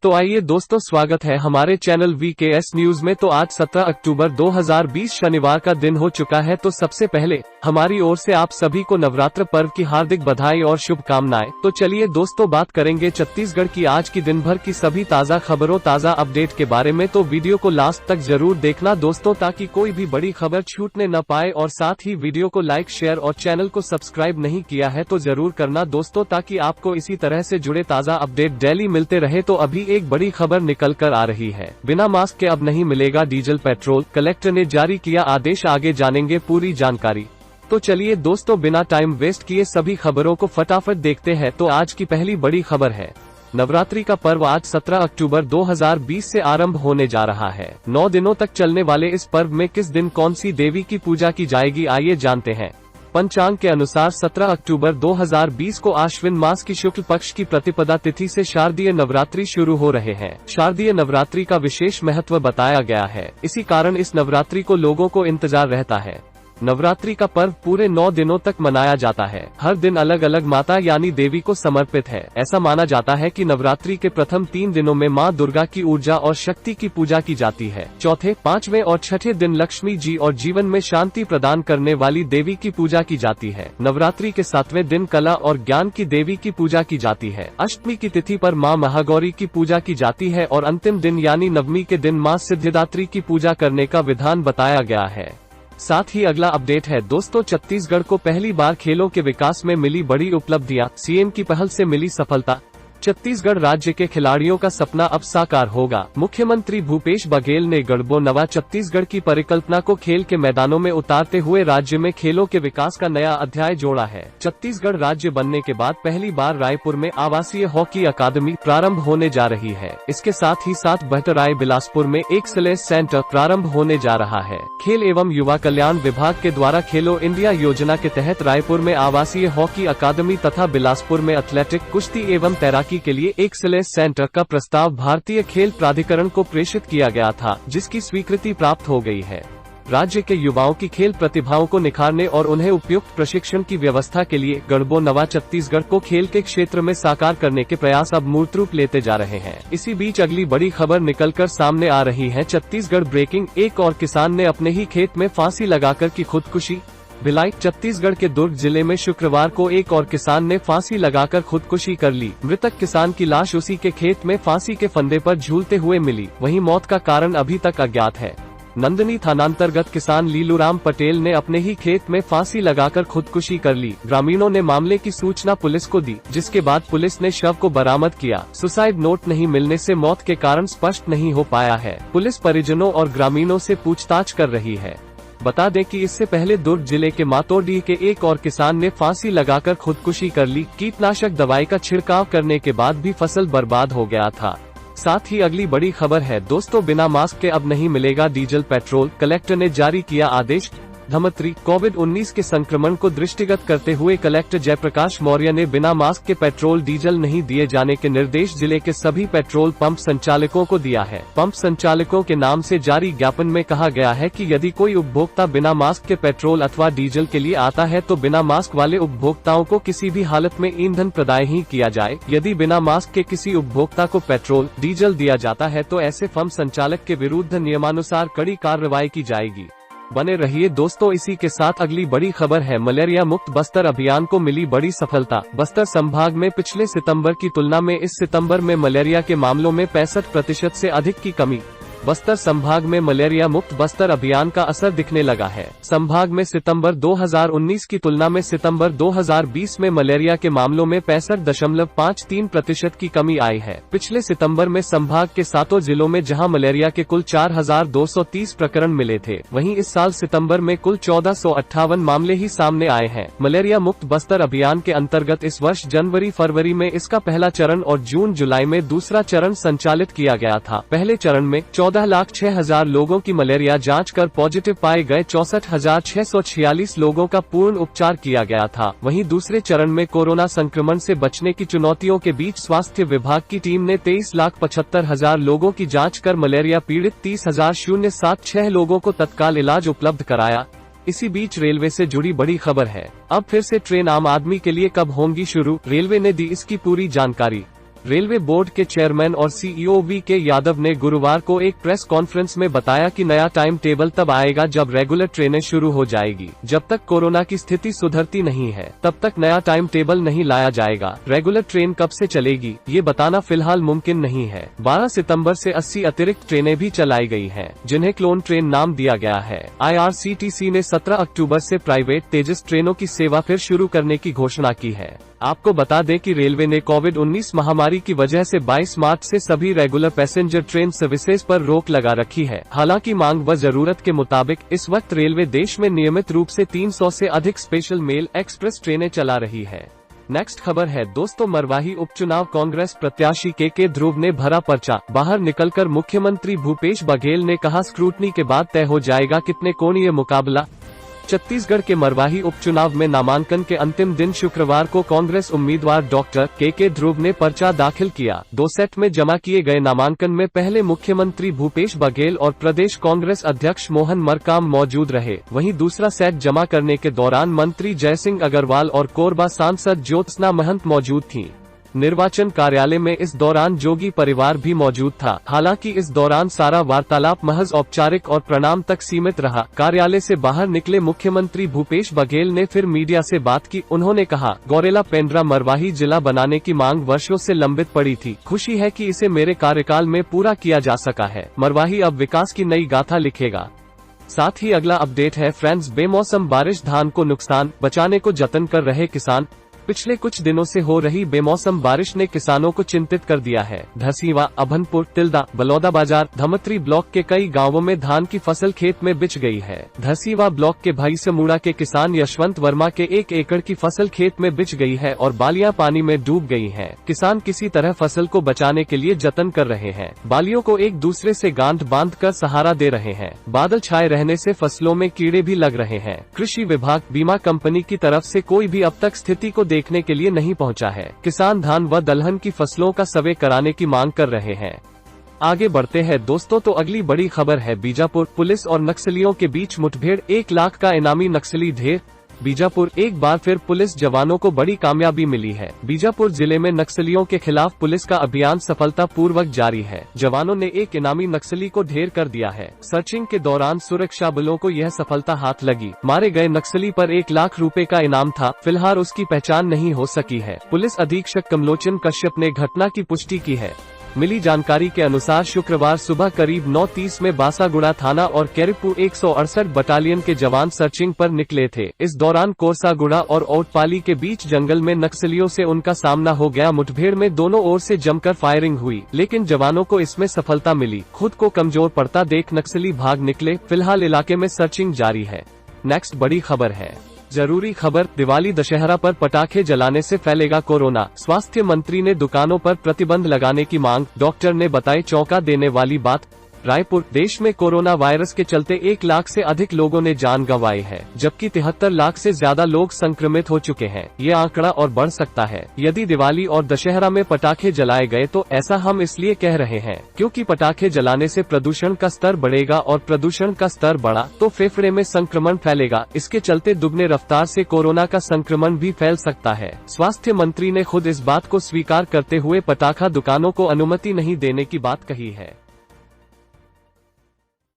तो आइए दोस्तों, स्वागत है हमारे चैनल VKS न्यूज में। तो आज 17 अक्टूबर 2020 शनिवार का दिन हो चुका है। तो सबसे पहले हमारी ओर से आप सभी को नवरात्र पर्व की हार्दिक बधाई और शुभकामनाएं। तो चलिए दोस्तों, बात करेंगे छत्तीसगढ़ की आज की दिन भर की सभी ताज़ा खबरों, ताज़ा अपडेट के बारे में। तो वीडियो को लास्ट तक जरूर देखना दोस्तों, ताकि कोई भी बड़ी खबर छूटने न पाए। और साथ ही वीडियो को लाइक, शेयर और चैनल को सब्सक्राइब नहीं किया है तो जरूर करना दोस्तों, ताकि आपको इसी तरह से जुड़े ताज़ा अपडेट डेली मिलते रहे। तो अभी एक बड़ी खबर निकल कर आ रही है, बिना मास्क के अब नहीं मिलेगा डीजल पेट्रोल, कलेक्टर ने जारी किया आदेश, आगे जानेंगे पूरी जानकारी। तो चलिए दोस्तों, बिना टाइम वेस्ट किए सभी खबरों को फटाफट देखते हैं। तो आज की पहली बड़ी खबर है, नवरात्रि का पर्व आज 17 अक्टूबर 2020 से आरंभ होने जा रहा है। 9 दिनों तक चलने वाले इस पर्व में किस दिन कौन सी देवी की पूजा की जाएगी, आइए जानते हैं। पंचांग के अनुसार 17 अक्टूबर 2020 को आश्विन मास की शुक्ल पक्ष की प्रतिपदा तिथि से शारदीय नवरात्रि शुरू हो रहे हैं। शारदीय नवरात्रि का विशेष महत्व बताया गया है, इसी कारण इस नवरात्रि को लोगों को इंतजार रहता है। नवरात्रि का पर्व पूरे 9 दिनों तक मनाया जाता है। हर दिन अलग अलग माता यानी देवी को समर्पित है। ऐसा माना जाता है कि नवरात्रि के प्रथम 3 दिनों में मां दुर्गा की ऊर्जा और शक्ति की पूजा की जाती है। चौथे, 5वें और 6ठे दिन लक्ष्मी जी और जीवन में शांति प्रदान करने वाली देवी की पूजा की जाती है। नवरात्रि के 7वें दिन कला और ज्ञान की देवी की पूजा की जाती है। अष्टमी की तिथि पर मां महागौरी की पूजा की जाती है और अंतिम दिन यानी नवमी के दिन मां सिद्धिदात्री की पूजा करने का विधान बताया गया है। साथ ही अगला अपडेट है दोस्तों, छत्तीसगढ़ को पहली बार खेलों के विकास में मिली बड़ी उपलब्धियां, सीएम की पहल से मिली सफलता। छत्तीसगढ़ राज्य के खिलाड़ियों का सपना अब साकार होगा। मुख्यमंत्री भूपेश बघेल ने गढ़बो नवा छत्तीसगढ़ की परिकल्पना को खेल के मैदानों में उतारते हुए राज्य में खेलों के विकास का नया अध्याय जोड़ा है। छत्तीसगढ़ राज्य बनने के बाद पहली बार रायपुर में आवासीय हॉकी अकादमी प्रारंभ होने जा रही है। इसके साथ ही साथ बहतराई बिलासपुर में एक्सेलेंस सेंटर प्रारंभ होने जा रहा है। खेल एवं युवा कल्याण विभाग के द्वारा खेलो इंडिया योजना के तहत रायपुर में आवासीय हॉकी अकादमी तथा बिलासपुर में एथलेटिक, कुश्ती एवं तैराकी के लिए एक्सेलेंस सेंटर का प्रस्ताव भारतीय खेल प्राधिकरण को प्रेषित किया गया था, जिसकी स्वीकृति प्राप्त हो गई है। राज्य के युवाओं की खेल प्रतिभाओं को निखारने और उन्हें उपयुक्त प्रशिक्षण की व्यवस्था के लिए गढ़बो नवा छत्तीसगढ़ को खेल के क्षेत्र में साकार करने के प्रयास अब मूर्त रूप लेते जा रहे हैं। इसी बीच अगली बड़ी खबर निकलकर सामने आ रही है, छत्तीसगढ़ ब्रेकिंग, एक और किसान ने अपने ही खेत में फांसी लगाकर की खुदकुशी। भिलाई, छत्तीसगढ़ के दुर्ग जिले में शुक्रवार को एक और किसान ने फांसी लगाकर खुदकुशी कर ली। मृतक किसान की लाश उसी के खेत में फांसी के फंदे पर झूलते हुए मिली। वहीं मौत का कारण अभी तक अज्ञात है। नंदनी थानांतर्गत किसान लीलूराम पटेल ने अपने ही खेत में फांसी लगाकर खुदकुशी कर ली। ग्रामीणों ने मामले की सूचना पुलिस को दी, जिसके बाद पुलिस ने शव को बरामद किया। सुसाइड नोट नहीं मिलने से मौत के कारण स्पष्ट नहीं हो पाया है। पुलिस परिजनों और ग्रामीणों से पूछताछ कर रही है। बता दें कि इससे पहले दुर्ग जिले के मातोडीह के एक और किसान ने फांसी लगाकर खुदकुशी कर ली। कीटनाशक दवाई का छिड़काव करने के बाद भी फसल बर्बाद हो गया था। साथ ही अगली बड़ी खबर है दोस्तों, बिना मास्क के अब नहीं मिलेगा डीजल पेट्रोल, कलेक्टर ने जारी किया आदेश। धमतरी, कोविड-19 के संक्रमण को दृष्टिगत करते हुए कलेक्टर जयप्रकाश मौर्य ने बिना मास्क के पेट्रोल डीजल नहीं दिए जाने के निर्देश जिले के सभी पेट्रोल पंप संचालकों को दिया है। पंप संचालकों के नाम से जारी ज्ञापन में कहा गया है कि यदि कोई उपभोक्ता बिना मास्क के पेट्रोल अथवा डीजल के लिए आता है तो बिना मास्क वाले उपभोक्ताओं को किसी भी हालत में ईंधन प्रदाय ही किया जाए। यदि बिना मास्क के किसी उपभोक्ता को पेट्रोल, डीजल दिया जाता है तो ऐसे पंप संचालक के विरुद्ध नियमानुसार कड़ी कार्रवाई की जाएगी। बने रहिए दोस्तों। इसी के साथ अगली बड़ी खबर है, मलेरिया मुक्त बस्तर अभियान को मिली बड़ी सफलता। बस्तर संभाग में पिछले सितंबर की तुलना में इस सितंबर में मलेरिया के मामलों में 65% से अधिक की कमी। बस्तर संभाग में मलेरिया मुक्त बस्तर अभियान का असर दिखने लगा है। संभाग में सितंबर 2019 की तुलना में सितंबर 2020 में मलेरिया के मामलों में 65.53% की कमी आई है। पिछले सितंबर में संभाग के 7 जिलों में जहां मलेरिया के कुल 4230 प्रकरण मिले थे, वहीं इस साल सितंबर में कुल 1458 मामले ही सामने आए हैं। मलेरिया मुक्त बस्तर अभियान के अंतर्गत इस वर्ष जनवरी फरवरी में इसका पहला चरण और जून जुलाई में दूसरा चरण संचालित किया गया था। पहले चरण में 14,06,000 लोगों की मलेरिया जांच कर पॉजिटिव पाए गए 64,646 लोगों का पूर्ण उपचार किया गया था। वहीं दूसरे चरण में कोरोना संक्रमण से बचने की चुनौतियों के बीच स्वास्थ्य विभाग की टीम ने 23,75,000 लोगों की जांच कर मलेरिया पीड़ित 30,076 लोगों को तत्काल इलाज उपलब्ध कराया। इसी बीच रेलवे से जुड़ी बड़ी खबर है, अब फिर से ट्रेन आम आदमी के लिए कब होंगी शुरू, रेलवे ने दी इसकी पूरी जानकारी। रेलवे बोर्ड के चेयरमैन और सीईओ वीके यादव ने गुरुवार को एक प्रेस कॉन्फ्रेंस में बताया कि नया टाइम टेबल तब आएगा जब रेगुलर ट्रेनें शुरू हो जाएगी। जब तक कोरोना की स्थिति सुधरती नहीं है तब तक नया टाइम टेबल नहीं लाया जाएगा। रेगुलर ट्रेन कब से चलेगी ये बताना फिलहाल मुमकिन नहीं है। 12 सितंबर से 80 अतिरिक्त ट्रेनें भी चलाई गई हैं, जिन्हें क्लोन ट्रेन नाम दिया गया है। IRCTC ने 17 अक्टूबर से प्राइवेट तेजस ट्रेनों की सेवा फिर शुरू करने की घोषणा की है। आपको बता दें कि रेलवे ने कोविड-19 महामारी की वजह से 22 मार्च से सभी रेगुलर पैसेंजर ट्रेन सर्विसेज पर रोक लगा रखी है। हालांकि मांग व जरूरत के मुताबिक इस वक्त रेलवे देश में नियमित रूप से 300 से अधिक स्पेशल मेल एक्सप्रेस ट्रेनें चला रही है। नेक्स्ट खबर है दोस्तों, मरवाही उपचुनाव कांग्रेस प्रत्याशी के ध्रुव ने भरा पर्चा। बाहर निकलकर मुख्यमंत्री भूपेश बघेल ने कहा, स्क्रूटनी के बाद तय हो जाएगा कितने कोणीय मुकाबला। छत्तीसगढ़ के मरवाही उपचुनाव में नामांकन के अंतिम दिन शुक्रवार को कांग्रेस उम्मीदवार डॉक्टर के ध्रुव ने पर्चा दाखिल किया। 2 सेट में जमा किए गए नामांकन में पहले मुख्यमंत्री भूपेश बघेल और प्रदेश कांग्रेस अध्यक्ष मोहन मरकाम मौजूद रहे। वहीं दूसरा सेट जमा करने के दौरान मंत्री जयसिंह अग्रवाल और कोरबा सांसद ज्योत्सना महंत मौजूद थीं। निर्वाचन कार्यालय में इस दौरान जोगी परिवार भी मौजूद था। हालांकि इस दौरान सारा वार्तालाप महज औपचारिक और प्रणाम तक सीमित रहा। कार्यालय से बाहर निकले मुख्यमंत्री भूपेश बघेल ने फिर मीडिया से बात की। उन्होंने कहा, गौरेला पेंड्रा मरवाही जिला बनाने की मांग वर्षों से लंबित पड़ी थी। खुशी है कि इसे मेरे कार्यकाल में पूरा किया जा सका है। मरवाही अब विकास की नई गाथा लिखेगा। साथ ही अगला अपडेट है फ्रेंड्स, बेमौसम बारिश धान को नुकसान, बचाने को जतन कर रहे किसान। पिछले कुछ दिनों से हो रही बेमौसम बारिश ने किसानों को चिंतित कर दिया है। धसीवा, अभनपुर, तिल्दा, बलौदाबाजार, धमतरी ब्लॉक के कई गांवों में धान की फसल खेत में बिछ गई है। धसीवा ब्लॉक के भाईसमुड़ा के किसान यशवंत वर्मा के 1 एकड़ की फसल खेत में बिछ गई है और बालियां पानी में डूब गई हैं। किसान किसी तरह फसल को बचाने के लिए जतन कर रहे हैं। बालियों को एक दूसरे से गांठ बांध कर सहारा दे रहे हैं। बादल छाए रहने से फसलों में कीड़े भी लग रहे हैं। कृषि विभाग, बीमा कंपनी की तरफ से कोई भी अब तक स्थिति को देखने के लिए नहीं पहुंचा है। किसान धान व दलहन की फसलों का सर्वे कराने की मांग कर रहे हैं। आगे बढ़ते हैं दोस्तों, तो अगली बड़ी खबर है बीजापुर, पुलिस और नक्सलियों के बीच मुठभेड़, 1 लाख का इनामी नक्सली ढेर। बीजापुर, एक बार फिर पुलिस जवानों को बड़ी कामयाबी मिली है। बीजापुर जिले में नक्सलियों के खिलाफ पुलिस का अभियान सफलतापूर्वक जारी है। जवानों ने एक इनामी नक्सली को ढेर कर दिया है। सर्चिंग के दौरान सुरक्षा बलों को यह सफलता हाथ लगी। मारे गए नक्सली पर 1 लाख रुपए का इनाम था। फिलहाल उसकी पहचान नहीं हो सकी है। पुलिस अधीक्षक कमलोचन कश्यप ने घटना की पुष्टि की है। मिली जानकारी के अनुसार शुक्रवार सुबह करीब 9:30 में बासागुड़ा थाना और कैरिपू 168 बटालियन के जवान सर्चिंग पर निकले थे। इस दौरान कोरसागुड़ा और औटपाली के बीच जंगल में नक्सलियों से उनका सामना हो गया। मुठभेड़ में दोनों ओर से जमकर फायरिंग हुई, लेकिन जवानों को इसमें सफलता मिली। खुद को कमजोर पड़ता देख नक्सली भाग निकले। फिलहाल इलाके में सर्चिंग जारी है। नेक्स्ट बड़ी खबर है, जरूरी खबर, दिवाली दशहरा पर पटाखे जलाने से फैलेगा कोरोना। स्वास्थ्य मंत्री ने दुकानों पर प्रतिबंध लगाने की मांग, डॉक्टर ने बताई चौंका देने वाली बात। रायपुर, देश में कोरोना वायरस के चलते 1 लाख से अधिक लोगों ने जान गंवाई है, जबकि 73 लाख से ज्यादा लोग संक्रमित हो चुके हैं। ये आंकड़ा और बढ़ सकता है यदि दिवाली और दशहरा में पटाखे जलाए गए तो। ऐसा हम इसलिए कह रहे हैं क्योंकि पटाखे जलाने से प्रदूषण का स्तर बढ़ेगा और प्रदूषण का स्तर बढ़ा तो फेफड़े में संक्रमण फैलेगा। इसके चलते दुगने रफ्तार से कोरोना का संक्रमण भी फैल सकता है। स्वास्थ्य मंत्री ने खुद इस बात को स्वीकार करते हुए पटाखा दुकानों को अनुमति नहीं देने की बात कही है।